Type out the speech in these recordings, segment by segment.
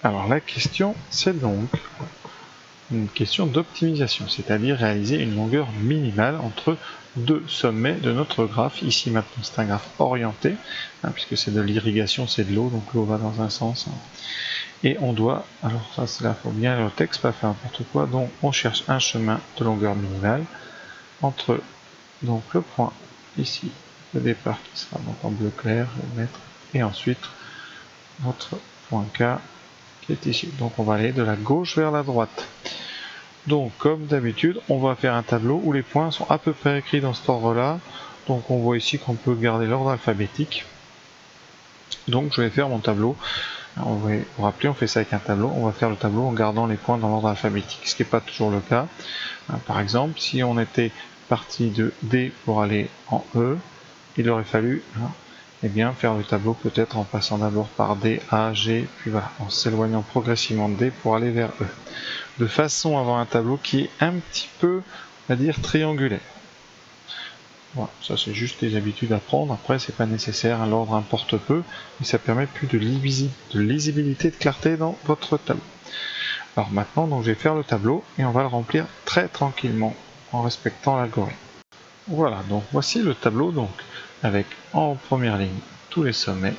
Alors la question, c'est donc une question d'optimisation, c'est-à-dire réaliser une longueur minimale entre deux sommets de notre graphe. Ici maintenant c'est un graphe orienté, puisque c'est de l'irrigation, c'est de l'eau, donc l'eau va dans un sens. Et on doit, alors ça c'est là, il faut bien lire le texte, pas faire n'importe quoi, donc on cherche un chemin de longueur minimale entre donc le point ici, le départ qui sera donc en bleu clair, je vais mettre, et ensuite notre point K qui est ici. Donc on va aller de la gauche vers la droite. Donc comme d'habitude, on va faire un tableau où les points sont à peu près écrits dans cet ordre-là. Donc on voit ici qu'on peut garder l'ordre alphabétique. Donc je vais faire mon tableau. Vous vous rappelez, on fait ça avec un tableau. On va faire le tableau en gardant les points dans l'ordre alphabétique, ce qui n'est pas toujours le cas. Par exemple, si on était parti de D pour aller en E, il aurait fallu eh bien, faire le tableau peut-être en passant d'abord par D, A, G, puis voilà, en s'éloignant progressivement de D pour aller vers E. De façon à avoir un tableau qui est un petit peu, on va dire, triangulaire. Voilà, ça c'est juste des habitudes à prendre, après c'est pas nécessaire, l'ordre importe peu, mais ça permet plus de lisibilité, de clarté dans votre tableau. Alors maintenant, donc, je vais faire le tableau et on va le remplir très tranquillement en respectant l'algorithme. Voilà, donc voici le tableau, donc avec en première ligne tous les sommets,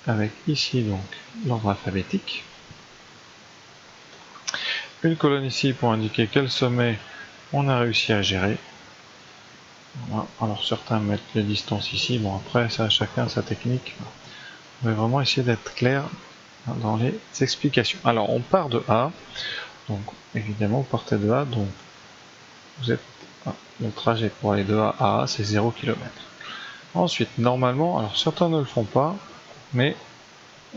avec ici donc l'ordre alphabétique, une colonne ici pour indiquer quel sommet on a réussi à gérer. Voilà. Alors certains mettent les distances ici, bon après ça chacun sa technique. On va vraiment essayer d'être clair dans les explications. Alors on part de A, donc évidemment vous partez de A, donc vous êtes le trajet pour aller de A à A c'est 0 km. Ensuite normalement, alors certains ne le font pas, mais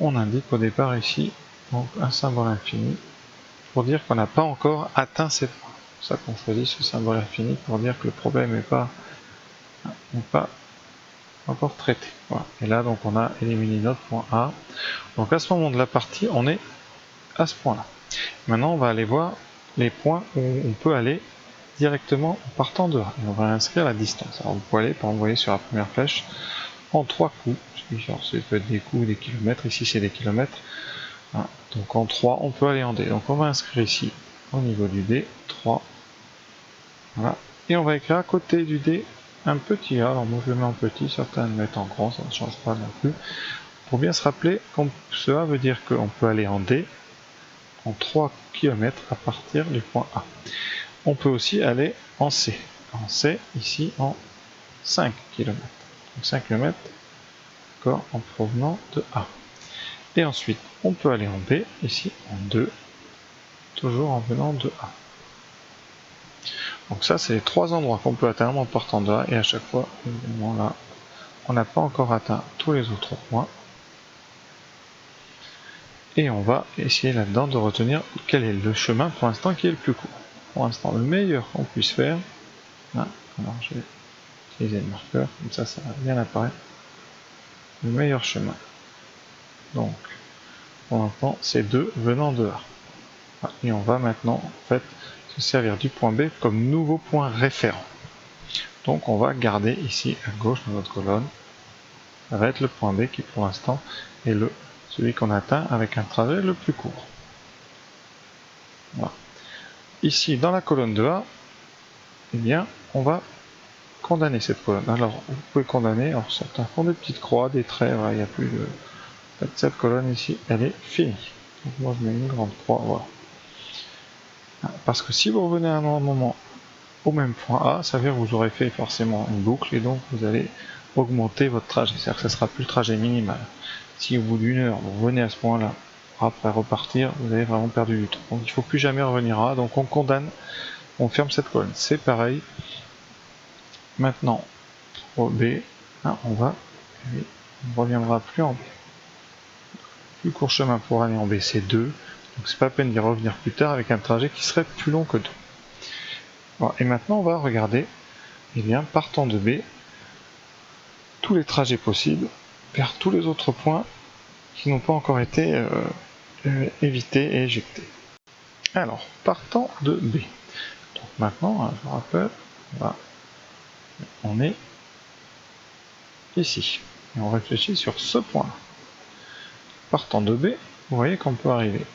on indique au départ ici donc un symbole infini pour dire qu'on n'a pas encore atteint ces points. C'est ça qu'on choisit ce symbole infini pour dire que le problème n'est pas encore traité. Voilà. Et là donc on a éliminé notre point A. Donc à ce moment de la partie, on est à ce point là. Maintenant on va aller voir les points où on peut aller directement en partant de A. Et on va inscrire la distance. Alors vous pouvez aller, par exemple, vous voyez sur la première flèche, en 3 coups. Ça peut être des coups, des kilomètres. Ici c'est des kilomètres. Voilà. Donc en 3, on peut aller en D. Donc on va inscrire ici, au niveau du D, 3. Voilà. Et on va écrire à côté du D un petit A. Alors moi je le mets en petit, certains le mettent en grand, ça ne change pas non plus. Pour bien se rappeler, ce A veut dire qu'on peut aller en D en 3 km à partir du point A. On peut aussi aller en C. En C, ici, en 5 km. Donc 5 km en provenant de A. Et ensuite, on peut aller en B, ici, en 2, toujours en venant de A. Donc ça, c'est les 3 endroits qu'on peut atteindre en partant de A, et à chaque fois, évidemment, là, on n'a pas encore atteint tous les autres points. Et on va essayer là-dedans de retenir quel est le chemin pour l'instant qui est le plus court. Pour l'instant, le meilleur qu'on puisse faire, alors je vais utiliser le marqueur, comme ça va bien apparaître. Le meilleur chemin. Donc, pour l'instant, c'est 2 venant de A. Et on va maintenant, en fait, se servir du point B comme nouveau point référent. Donc, on va garder ici à gauche de notre colonne. Ça va être le point B qui, pour l'instant, est celui qu'on atteint avec un trajet le plus court. Voilà. Ici, dans la colonne de A, eh bien, on va condamner cette colonne. Alors, vous pouvez condamner, alors certains font des petites croix, des traits, voilà, il n'y a plus de... En fait, cette colonne ici, elle est finie. Donc moi, je mets une grande croix, voilà. Parce que si vous revenez à un moment au même point A, ça veut dire que vous aurez fait forcément une boucle, et donc vous allez augmenter votre trajet, c'est-à-dire que ce ne sera plus le trajet minimal. Si au bout d'une heure, vous revenez à ce point-là, après repartir, vous avez vraiment perdu du temps. Donc il ne faut plus jamais revenir à A, donc on condamne, on ferme cette colonne. C'est pareil. Maintenant, pour B, on ne reviendra plus en B. Le plus court chemin pour aller en B, c'est 2. Donc c'est pas la peine d'y revenir plus tard avec un trajet qui serait plus long que 2. Bon, et maintenant, on va regarder, eh bien, partant de B, tous les trajets possibles vers tous les autres points qui n'ont pas encore été évités et éjectés. Alors, partant de B. Donc maintenant, je vous rappelle, voilà, on est ici. Et on réfléchit sur ce point. Partant de B, vous voyez qu'on peut arriver.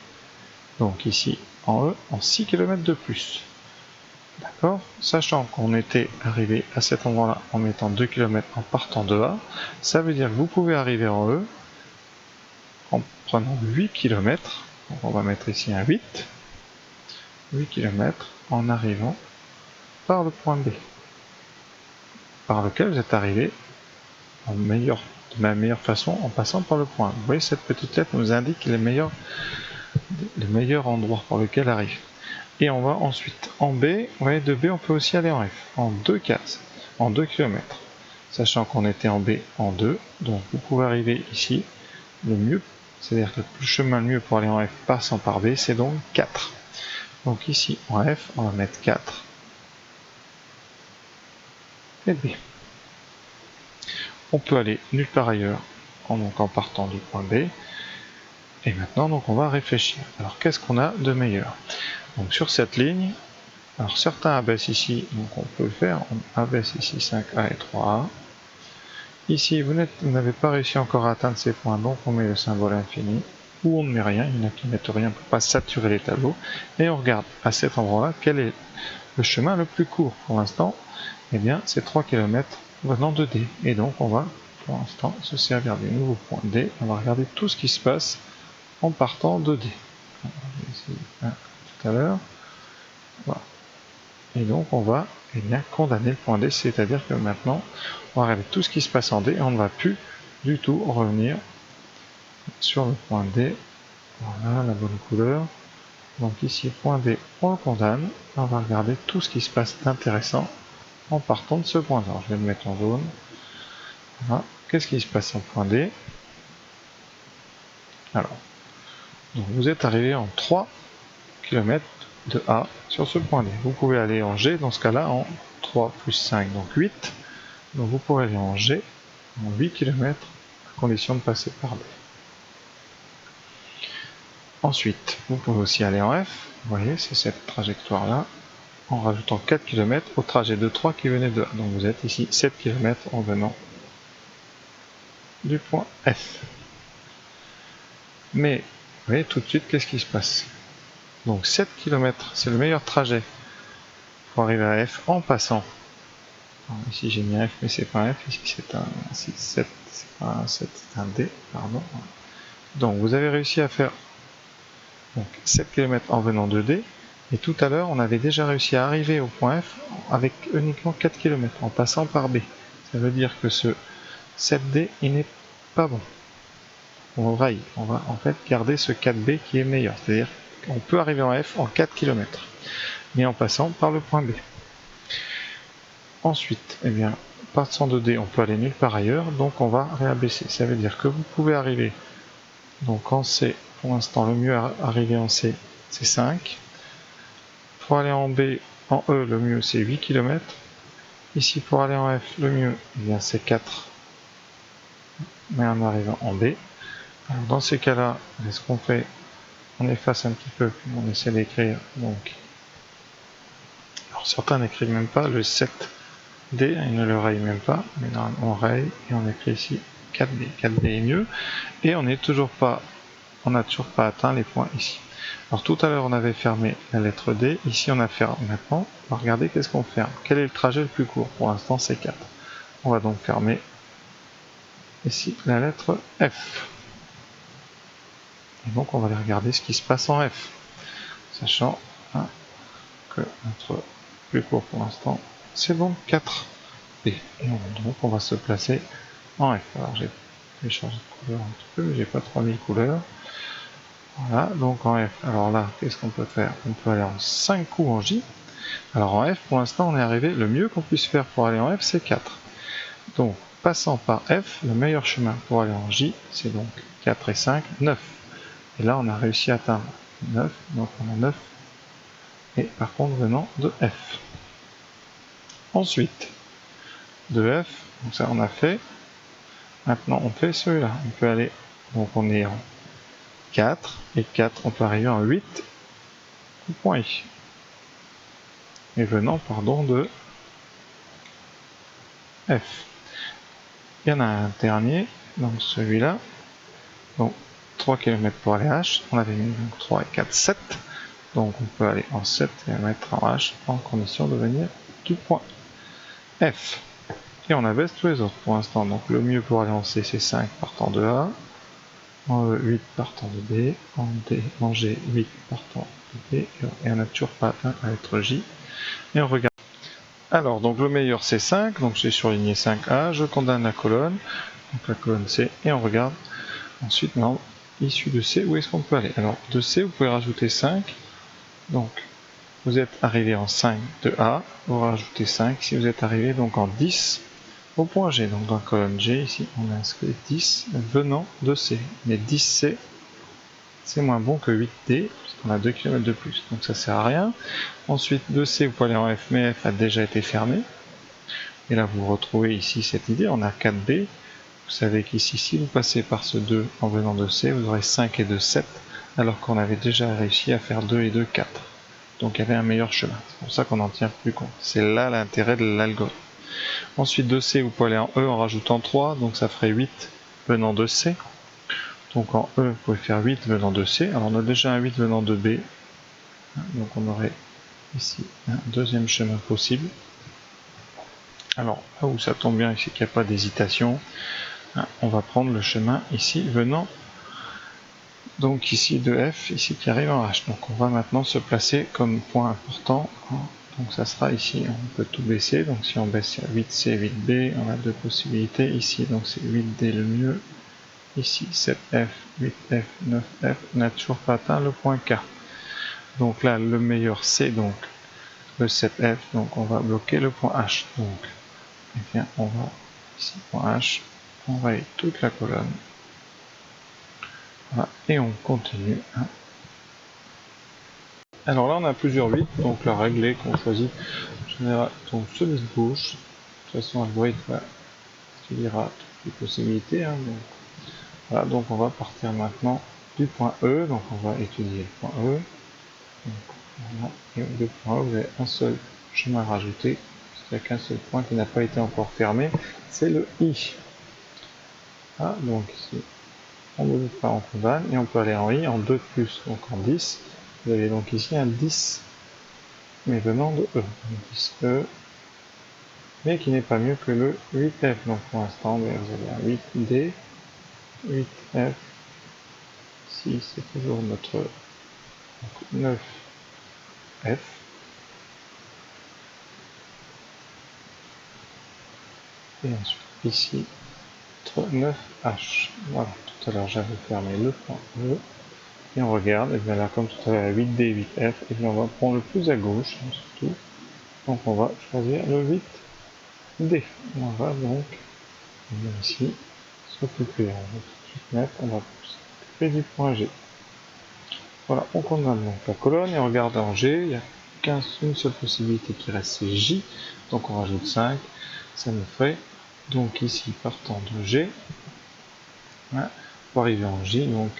Donc ici, en E, en 6 km de plus. D'accord? Sachant qu'on était arrivé à cet endroit-là en mettant 2 km en partant de A, ça veut dire que vous pouvez arriver en E en prenant 8 km. Donc on va mettre ici un 8 km en arrivant par le point B, par lequel vous êtes arrivé de la meilleure façon en passant par le point. Vous voyez, cette petite lettre nous indique les meilleurs endroits par lequel arriver. Et on va ensuite en B, vous voyez, de B on peut aussi aller en F, en 2 cases, en 2 km. Sachant qu'on était en B en 2, donc vous pouvez arriver ici, le mieux, c'est-à-dire que le chemin le mieux pour aller en F passant par B, c'est donc 4. Donc ici en F, on va mettre 4 et B. On peut aller nulle part ailleurs, donc en partant du point B. Et maintenant, donc, on va réfléchir. Alors, qu'est-ce qu'on a de meilleur? Donc, sur cette ligne, alors certains abaissent ici, donc on peut le faire. On abaisse ici 5A et 3A. Ici, vous n'avez pas réussi encore à atteindre ces points, donc on met le symbole infini, ou on ne met rien. Il y en a qui ne mettent rien pour ne pas saturer les tableaux. Et on regarde à cet endroit-là quel est le chemin le plus court. Pour l'instant, eh bien, c'est 3 km venant de D. Et donc, on va, pour l'instant, se servir du nouveau point D. On va regarder tout ce qui se passe en partant de D. Ici, tout à l'heure. Voilà. Et donc, on va bien condamner le point D, c'est-à-dire que maintenant, on va regarder tout ce qui se passe en D et on ne va plus du tout revenir sur le point D. Voilà, la bonne couleur. Donc ici, point D, on le condamne. On va regarder tout ce qui se passe d'intéressant en partant de ce point. Alors, je vais le mettre en jaune. Voilà. Qu'est-ce qui se passe en point D? Alors, donc vous êtes arrivé en 3 km de A sur ce point D. Vous pouvez aller en G, dans ce cas-là, en 3 plus 5, donc 8. Donc vous pourrez aller en G, en 8 km, à condition de passer par B. Ensuite, vous pouvez aussi aller en F, vous voyez, c'est cette trajectoire-là, en rajoutant 4 km au trajet de 3 qui venait de A. Donc vous êtes ici 7 km en venant du point F. Mais, vous voyez, tout de suite, qu'est-ce qui se passe? Donc 7 km, c'est le meilleur trajet pour arriver à F en passant. Alors, ici j'ai mis un F, mais c'est pas un F, ici c'est un 6, 7, c'est pas un 7, c'est un D, pardon. Donc vous avez réussi à faire donc, 7 km en venant de D, et tout à l'heure on avait déjà réussi à arriver au point F avec uniquement 4 km en passant par B. Ça veut dire que ce 7D il n'est pas bon. On va en fait garder ce 4B qui est meilleur, c'est-à-dire qu'on peut arriver en F en 4 km, mais en passant par le point B. Ensuite, eh bien, passant de D, on peut aller nulle part ailleurs, donc on va réabaisser. Ça veut dire que vous pouvez arriver donc en C, pour l'instant le mieux à arriver en C, c'est 5. Pour aller en B, en E, le mieux c'est 8 km. Ici, pour aller en F, le mieux, eh bien, c'est 4, mais en arrivant en B. Alors, dans ces cas-là, ce qu'on fait, on efface un petit peu, puis on essaie d'écrire. Donc, alors certains n'écrivent même pas le 7D, ils ne le rayent même pas, mais là, on raye et on écrit ici 4B. 4B est mieux, et on n'a toujours pas atteint les points ici. Alors tout à l'heure on avait fermé la lettre D, ici on a fermé. Maintenant, on va regarder qu'est-ce qu'on ferme. Quel est le trajet le plus court? Pour l'instant c'est 4. On va donc fermer ici la lettre F. Et donc on va aller regarder ce qui se passe en F, sachant que notre plus court pour l'instant c'est donc 4B. Et donc on va se placer en F. Alors j'ai changé de couleur un petit peu, mais j'ai pas 3000 couleurs. Voilà, donc en F, alors là, qu'est-ce qu'on peut faire? On peut aller en 5 coups en J. Alors en F, pour l'instant, on est arrivé, le mieux qu'on puisse faire pour aller en F, c'est 4. Donc, passant par F, le meilleur chemin pour aller en J, c'est donc 4 et 5, 9. Et là, on a réussi à atteindre 9, donc on a 9. Et par contre, venant de F. Ensuite, de F, donc ça on a fait. Maintenant, on fait celui-là. On peut aller, donc on est en 4, et 4, on peut arriver en 8 au point I. Et venant, pardon, de F. Il y en a un dernier, donc celui-là. Donc 3 km pour aller H, on avait mis donc 3 et 4, 7, donc on peut aller en 7 et mettre en H en condition de venir du point F. Et on abaisse tous les autres pour l'instant, donc le mieux pour aller en C c'est 5 partant de A, en E 8 partant de B, en G 8 partant de B, et on n'a toujours pas atteint la lettre J, et on regarde. Alors, donc le meilleur c'est 5, donc j'ai surligné 5A, je condamne la colonne, donc la colonne C, et on regarde ensuite, non, issu de C, où est-ce qu'on peut aller? Alors, de C, vous pouvez rajouter 5, donc vous êtes arrivé en 5 de A, vous rajoutez 5, si vous êtes arrivé donc en 10 au point G, donc dans la colonne G, ici, on a inscrit 10 venant de C, mais 10C, c'est moins bon que 8D, puisqu'on a 2 km de plus, donc ça sert à rien. Ensuite, de C, vous pouvez aller en F, mais F a déjà été fermé, et là vous retrouvez ici cette idée, on a 4B, vous savez qu'ici, si vous passez par ce 2 en venant de C, vous aurez 5 et 2, 7, alors qu'on avait déjà réussi à faire 2 et 2, 4. Donc il y avait un meilleur chemin, c'est pour ça qu'on n'en tient plus compte. C'est là l'intérêt de l'algorithme. Ensuite de C, vous pouvez aller en E en rajoutant 3, donc ça ferait 8 venant de C. Donc en E, vous pouvez faire 8 venant de C. Alors on a déjà un 8 venant de B, donc on aurait ici un deuxième chemin possible. Alors là où ça tombe bien, ici qu'il n'y a pas d'hésitation, on va prendre le chemin ici venant donc ici de F, ici qui arrive en H. Donc on va maintenant se placer comme point important. Donc ça sera ici, on peut tout baisser. Donc si on baisse, il y a 8C, 8B, on a deux possibilités. Ici, donc c'est 8D le mieux. Ici 7F, 8F, 9F. On n'a toujours pas atteint le point K. Donc là, le meilleur c'est donc le 7F. Donc on va bloquer le point H. Donc, eh bien, on va ici, point H. On va aller toute la colonne. Voilà, et on continue. Alors là on a plusieurs 8, donc la règle est qu'on choisit en général donc celui de gauche. De toute façon l'algorithme étudiera toutes les possibilités. Donc, voilà, donc on va partir maintenant du point E, donc on va étudier le point E. Donc, voilà, et le point E, vous avez un seul chemin à rajouter, puisqu'il n'y a qu'un seul point qui n'a pas été encore fermé, c'est le I. Ah, donc ici, on ne pas en condamne, et on peut aller en I en 2 de plus, donc en 10. Vous avez donc ici un 10, mais venant de E, 10E, mais qui n'est pas mieux que le 8F. Donc pour l'instant, vous avez un 8D, 8F, ici c'est toujours notre 9F, et ensuite ici, notre 9H. Voilà, tout à l'heure j'avais fermé le point E, et on regarde, et bien là comme tout à l'heure 8D, 8F, et bien on va prendre le plus à gauche, surtout, donc on va choisir le 8D. On va donc venir ici, s'occuper, on va tout de suite mettre, on va s'occuper du point G. Voilà, on condamne donc la colonne et on regarde en G, il n'y a qu'une seule possibilité qui reste, c'est J, donc on rajoute 5, ça nous ferait, donc ici partant de G, voilà, pour arriver en J, donc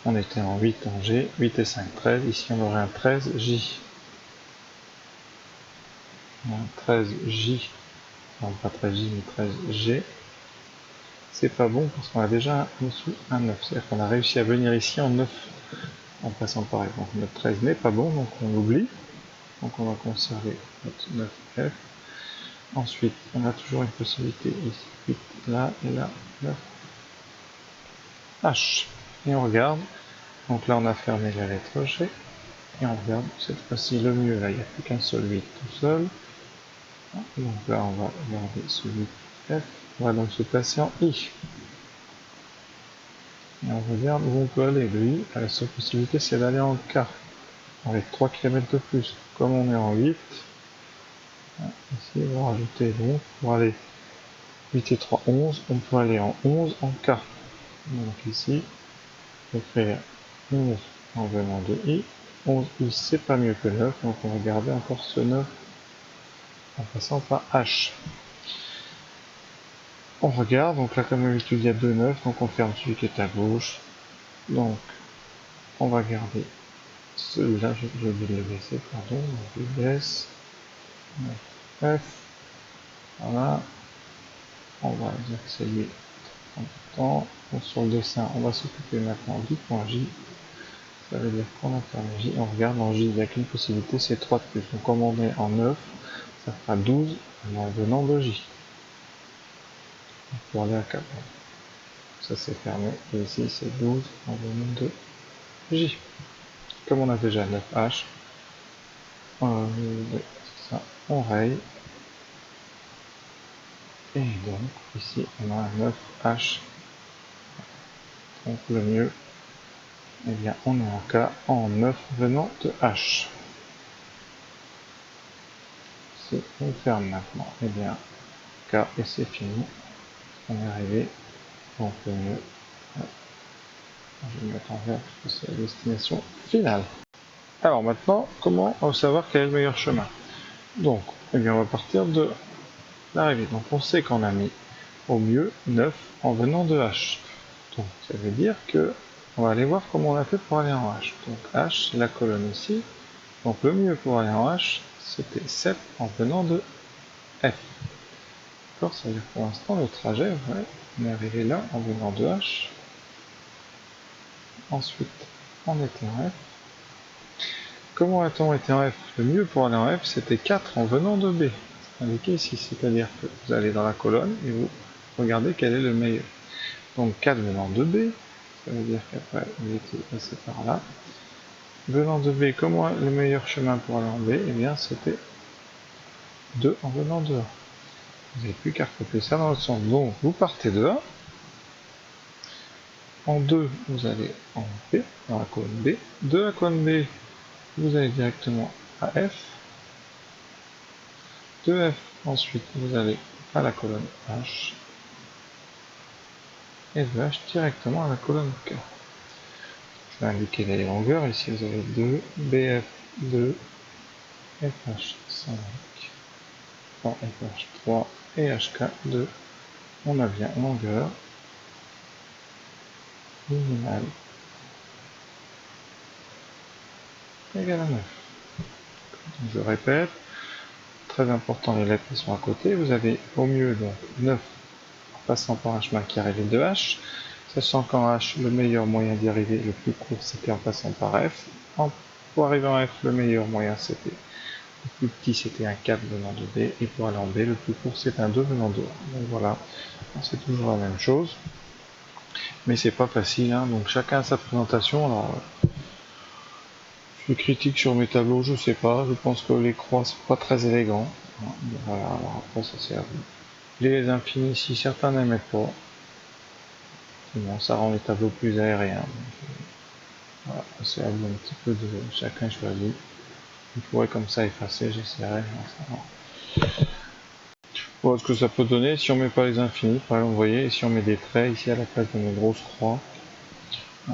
on était en 8 en G, 8 et 5, 13, ici on aurait un 13J. Un 13J, non pas 13J mais 13G, c'est pas bon parce qu'on a déjà en dessous un 9, c'est-à-dire qu'on a réussi à venir ici en 9 en passant par là, donc notre 13 n'est pas bon, donc on l'oublie. Donc on va conserver notre 9F. Ensuite, on a toujours une possibilité ici, 8 là et là, 9H. Et on regarde. Donc là, on a fermé la lettre G. Et on regarde cette fois-ci le mieux. Là, il n'y a plus qu'un seul 8 tout seul. Donc là, on va regarder ce 8F. On va donc se placer en I. Et on regarde où on peut aller. Le I, la seule possibilité, c'est d'aller en K. Avec 3 km de plus. Comme on est en 8, ici, on va rajouter donc pour aller 8 et 3, 11, on peut aller en 11 en K. Donc ici, je vais faire 11 en venant de I. 11I, c'est pas mieux que 9, donc on va garder encore ce 9 en passant par H. On regarde, donc là comme d'habitude il y a 2 9, donc on ferme celui qui est à gauche. Donc on va garder celui-là, j'ai oublié de le baisser, pardon, donc je baisse. 9F, voilà. On va dire que c'est lui temps. Donc, sur le dessin, on va s'occuper maintenant du point J. Ça veut dire qu'on a fermé J. On regarde en J, il n'y a qu'une possibilité, c'est 3 de plus. Donc comme on est en 9, ça fera 12 en venant de J. Pour aller à 4. Ça c'est fermé. Et ici c'est 12 en venant de J. Comme on a déjà 9H, ça, on raye. Et donc ici on a un 9H. Donc le mieux, eh bien on est en K en 9 venant de H. Si on ferme maintenant, eh bien K et c'est fini. On est arrivé. Donc le mieux. Je vais me mettre en vert parce que c'est la destination finale. Alors maintenant, comment savoir quel est le meilleur chemin? Donc, eh bien, on va partir de l'arrivée. Donc on sait qu'on a mis au mieux 9 en venant de H. Donc ça veut dire que on va aller voir comment on a fait pour aller en H. Donc H, c'est la colonne ici. Donc le mieux pour aller en H, c'était 7 en venant de F. D'accord, ça veut dire pour l'instant le trajet, ouais, on est arrivé là en venant de H. Ensuite, on était en F. Comment a-t-on été en F? Le mieux pour aller en F, c'était 4 en venant de B. C'est indiqué ici, c'est-à-dire que vous allez dans la colonne et vous regardez quel est le meilleur. Donc 4 venant de B, ça veut dire qu'après vous étiez passé par là. Venant de B, comment le meilleur chemin pour aller en B? Eh bien c'était 2 en venant de A. Vous n'avez plus qu'à recopier ça dans l'autre sens. Donc vous partez de A. En 2, vous allez en B, dans la colonne B. De la colonne B, vous allez directement à F. De F, ensuite, vous allez à la colonne H. Et de H directement à la colonne K. Je vais indiquer les longueurs. Ici, vous avez 2, BF 2, FH 5, FH 3 et HK 2. On a bien longueur minimale égale à 9. Donc, je répète, très important, les lettres qui sont à côté. Vous avez au mieux donc 9 en passant par un chemin qui arrivait de H, sachant qu'en H, le meilleur moyen d'y arriver, le plus court, c'était en passant par F. Pour arriver en F, le meilleur moyen, c'était le plus petit, c'était un 4 venant de B, et pour aller en B, le plus court, c'est un 2 venant de A. Donc voilà, c'est toujours la même chose. Mais c'est pas facile, hein, donc chacun a sa présentation. Alors, je critique sur mes tableaux, je sais pas, je pense que les croix c'est pas très élégant. Voilà, alors après ça c'est à vous. Les infinis, si certains n'aimaient pas, bon, ça rend les tableaux plus aériens. Voilà, c'est à vous un petit peu de chacun choisit. Il pourrait comme ça effacer, j'essaierai. Voilà ce que ça peut donner si on met pas les infinis, par exemple, vous voyez, et si on met des traits ici à la place de nos grosses croix.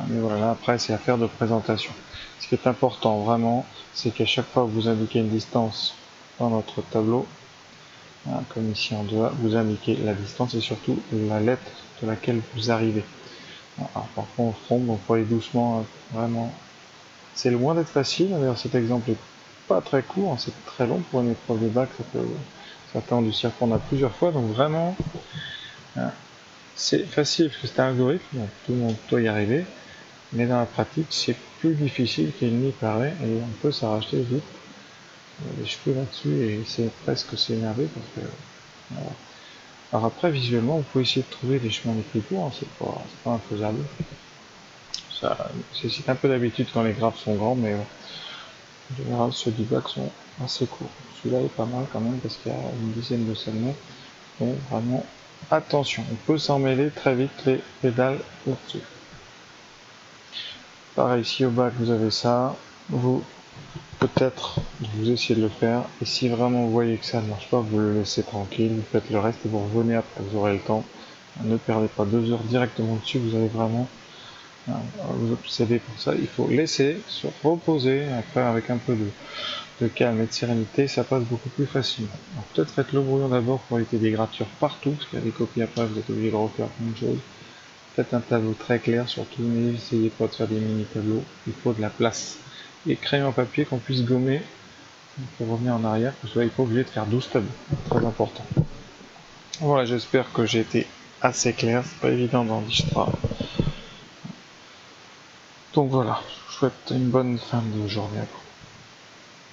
Mais voilà, après c'est affaire de présentation. Ce qui est important vraiment, c'est qu'à chaque fois que vous indiquez une distance dans notre tableau, comme ici en 2A, vous indiquez la distance et surtout la lettre de laquelle vous arrivez. Alors, parfois on se trompe, donc faut aller doucement, vraiment. C'est loin d'être facile, d'ailleurs cet exemple est pas très court, c'est très long pour une épreuve de bac, certains ont dû s'y reprendre plusieurs fois, donc vraiment, c'est facile parce que c'est un algorithme, donc tout le monde doit y arriver. Mais dans la pratique, c'est plus difficile qu'il n'y paraît et on peut s'arracher vite les cheveux là-dessus et c'est presque s'énerver parce que. Voilà. Alors après, visuellement, vous pouvez essayer de trouver les chemins les plus courts, hein, c'est pas infaisable. Ça nécessite un peu d'habitude quand les graphes sont grands, mais en général, ceux du bac sont assez courts. Celui-là est pas mal quand même parce qu'il y a une dizaine de segments. Donc vraiment, attention, on peut s'en mêler très vite les pédales là-dessus. Pareil, ici au bac vous avez ça, vous peut-être vous essayez de le faire, et si vraiment vous voyez que ça ne marche pas, vous le laissez tranquille, vous faites le reste et vous revenez après, vous aurez le temps. Ne perdez pas 2 heures directement dessus, vous allez vraiment vous obséder pour ça. Il faut laisser se reposer, après avec un peu de calme et de sérénité, ça passe beaucoup plus facilement. Peut-être faites le brouillon d'abord pour éviter des gratures partout, parce qu'il y a des copies après, vous êtes obligé de refaire plein de choses. Faites un tableau très clair, surtout n'essayez pas de faire des mini tableaux, il faut de la place. Et crayon à papier qu'on puisse gommer pour revenir en arrière, que vous soyez pas obligé de faire 12 tableaux, très important. Voilà, j'espère que j'ai été assez clair, c'est pas évident dans Dijkstra. Donc voilà, je vous souhaite une bonne fin de journée à vous.